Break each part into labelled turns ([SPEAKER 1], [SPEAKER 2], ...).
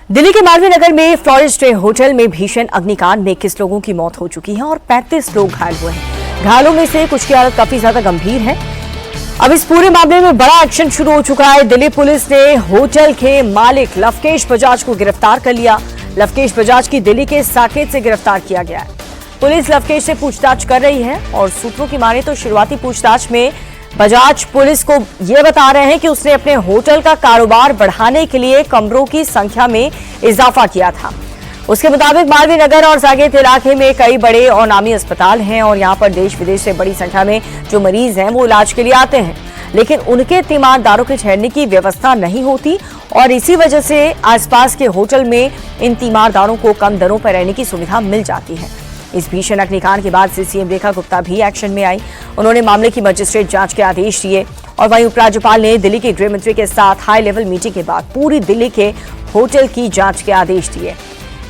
[SPEAKER 1] दिल्ली के मालवीय नगर में florist hotel में भीषण अग्निकांड में 21 लोगों की मौत हो चुकी है और 35 लोग घायल हुए हैं। घायलों में से कुछ की हालत काफी ज्यादा गंभीर है। अब इस पूरे मामले में बड़ा एक्शन शुरू हो चुका है। दिल्ली पुलिस ने होटल के मालिक लवकेश बजाज को गिरफ्तार कर लिया। लवकेश बजाज की दिल्ली के साकेत से गिरफ्तार किया गया है। पुलिस लवकेश से पूछताछ कर रही है और सूत्रों की माने तो शुरुआती पूछताछ में बजाज पुलिस को यह बता रहे हैं कि उसने अपने होटल का कारोबार बढ़ाने के लिए कमरों की संख्या में इजाफा किया था। उसके मुताबिक मालवीय नगर और साकेत इलाके में कई बड़े और नामी अस्पताल हैं और यहां पर देश विदेश से बड़ी संख्या में जो मरीज हैं वो इलाज के लिए आते हैं, लेकिन उनके तीमारदारों के ठहरने की व्यवस्था नहीं होती और इसी वजह से आसपास के होटल में इन तीमारदारों को कम दरों पर रहने की सुविधा मिल जाती है। इस भीषण अग्निकांड के बाद से सीएम रेखा गुप्ता भी एक्शन में आई। उन्होंने मामले की मजिस्ट्रेट जांच के आदेश दिए और वहीं उपराज्यपाल ने दिल्ली के गृह मंत्री के साथ हाई लेवल मीटिंग के बाद पूरी दिल्ली के होटल की जांच के आदेश दिए।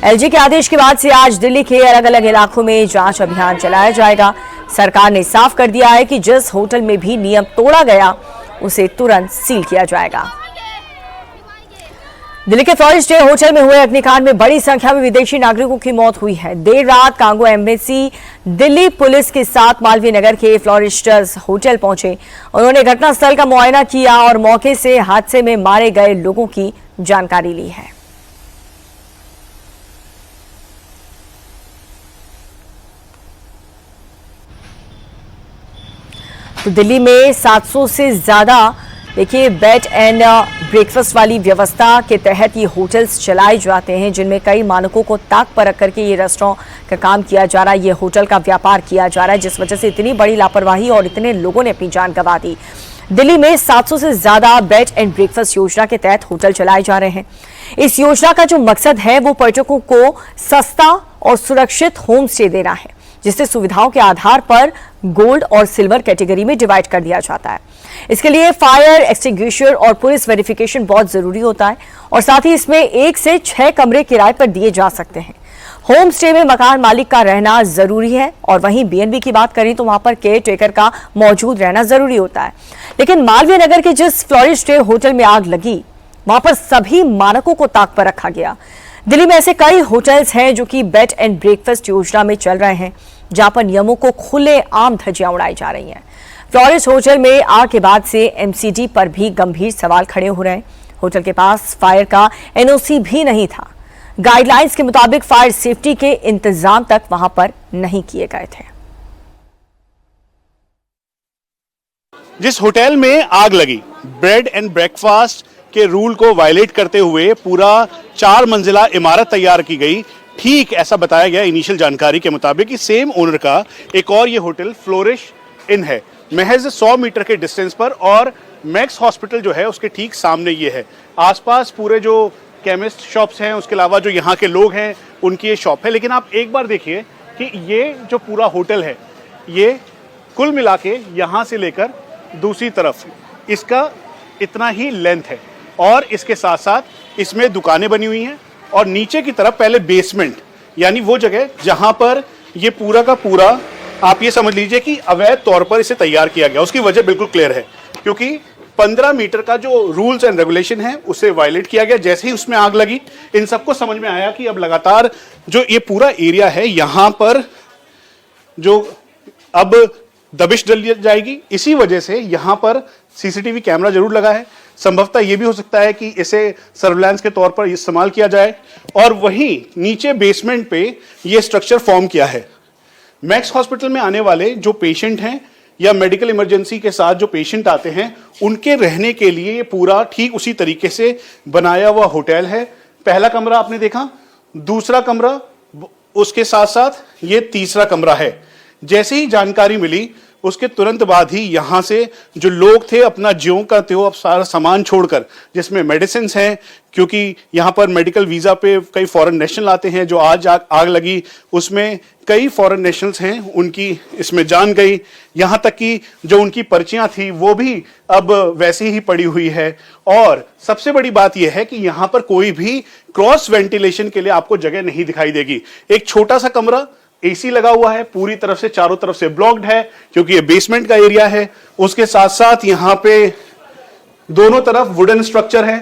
[SPEAKER 1] एलजी के आदेश के बाद से आज दिल्ली के अलग अलग इलाकों में जांच अभियान चलाया जाएगा। सरकार ने साफ कर दिया है कि जिस होटल में भी नियम तोड़ा गया उसे तुरंत सील किया जाएगा। दिल्ली के फ्लोरिस्ट होटल में हुए अग्निकांड में बड़ी संख्या में विदेशी नागरिकों की मौत हुई है। देर रात कांगो एम्बेसी दिल्ली पुलिस के साथ मालवीय नगर के फ्लोरिस्टर्स होटल पहुंचे। उन्होंने घटनास्थल का मुआयना किया और मौके से हादसे में मारे गए लोगों की जानकारी ली है। तो दिल्ली में 700 से ज्यादा देखिए बेड एंड ब्रेकफास्ट वाली व्यवस्था के तहत ये होटल्स चलाए जाते हैं, जिनमें कई मानकों को ताक पर रख करके ये रेस्टोरेंट का काम किया जा रहा है, ये होटल का व्यापार किया जा रहा है, जिस वजह से इतनी बड़ी लापरवाही और इतने लोगों ने अपनी जान गंवा दी। दिल्ली में 700 से ज्यादा बेड एंड ब्रेकफास्ट योजना के तहत होटल चलाए जा रहे हैं। इस योजना का जो मकसद है वो पर्यटकों को सस्ता और सुरक्षित होम स्टे देना है, जिससे सुविधाओं के आधार पर गोल्ड और सिल्वर कैटेगरी में डिवाइड कर दिया जाता है। इसके लिए फायर एक्सटिंग्विशर और पुलिस वेरिफिकेशन बहुत जरूरी होता है और साथ ही इसमें 1 से 6 कमरे किराए पर दिए जा सकते हैं। होम स्टे में मकान मालिक का रहना जरूरी है और वहीं बीएनबी की बात करें तो वहां पर केयर टेकर का मौजूद रहना जरूरी होता है। लेकिन मालवीय नगर के जिस फ्लोरिस्ट होटल में आग लगी वहां पर सभी मानकों को ताक पर रखा गया। दिल्ली में ऐसे कई होटल्स हैं जो कि बेड एंड ब्रेकफास्ट योजना में चल रहे हैं, जहां पर नियमों को खुले आम धज्जियां उड़ाई जा रही हैं। फ्लोरिस्ट होटल में आग के बाद से एमसीडी पर भी गंभीर सवाल खड़े हो रहे हैं। होटल के पास फायर का एनओसी भी नहीं था। गाइडलाइंस के मुताबिक फायर सेफ्टी के इंतजाम तक वहां पर नहीं किए गए थे।
[SPEAKER 2] जिस होटल में आग लगी, ब्रेड एंड ब्रेकफास्ट के रूल को वायलेट करते हुए पूरा 4 मंजिला इमारत तैयार की गई। ठीक ऐसा बताया गया इनिशियल जानकारी के मुताबिक कि सेम ओनर का एक और ये होटल फ्लोरिश इन है, महज 100 मीटर के डिस्टेंस पर, और मैक्स हॉस्पिटल जो है उसके ठीक सामने ये है। आसपास पूरे जो केमिस्ट शॉप्स हैं, उसके अलावा जो यहाँ के लोग हैं उनकी ये शॉप है। लेकिन आप एक बार देखिए कि ये जो पूरा होटल है ये कुल मिला के यहाँ से लेकर दूसरी तरफ इसका इतना ही लेंथ है और इसके साथ साथ इसमें दुकानें बनी हुई हैं और नीचे की तरफ पहले बेसमेंट, यानी वो जगह जहां पर ये पूरा का पूरा आप ये समझ लीजिए कि अवैध तौर पर इसे तैयार किया गया। उसकी वजह बिल्कुल क्लियर है, क्योंकि 15 मीटर का जो रूल्स एंड रेगुलेशन है उसे वायलेट किया गया। जैसे ही उसमें आग लगी इन सबको समझ में आया कि अब लगातार जो ये पूरा एरिया है यहाँ पर जो अब दबिश डल जाएगी। इसी वजह से यहाँ पर सीसीटीवी कैमरा जरूर लगा है। संभवतः यह भी हो सकता है कि इसे सर्विलांस के तौर पर इस्तेमाल किया जाए। और वहीं नीचे बेसमेंट पे ये स्ट्रक्चर फॉर्म किया है। मैक्स हॉस्पिटल में आने वाले जो पेशेंट हैं या मेडिकल इमरजेंसी के साथ जो पेशेंट आते हैं उनके रहने के लिए ये पूरा ठीक उसी तरीके से बनाया हुआ होटल है। पहला कमरा आपने देखा, दूसरा कमरा, उसके साथ साथ ये तीसरा कमरा है। जैसे ही जानकारी मिली उसके तुरंत बाद ही यहाँ से जो लोग थे अपना ज्यों का त्यों अब सारा सामान छोड़कर, जिसमें मेडिसिन हैं, क्योंकि यहाँ पर मेडिकल वीज़ा पे कई फॉरेन नेशनल आते हैं। जो आज आग लगी उसमें कई फॉरेन नेशनल्स हैं, उनकी इसमें जान गई। यहाँ तक कि जो उनकी पर्चियाँ थी वो भी अब वैसे ही पड़ी हुई है। और सबसे बड़ी बात यह है कि यहाँ पर कोई भी क्रॉस वेंटिलेशन के लिए आपको जगह नहीं दिखाई देगी। एक छोटा सा कमरा, एसी लगा हुआ है, पूरी तरफ से चारों तरफ से ब्लॉक्ड है क्योंकि ये बेसमेंट का एरिया है। उसके साथ साथ यहाँ पे दोनों तरफ वुडन स्ट्रक्चर है।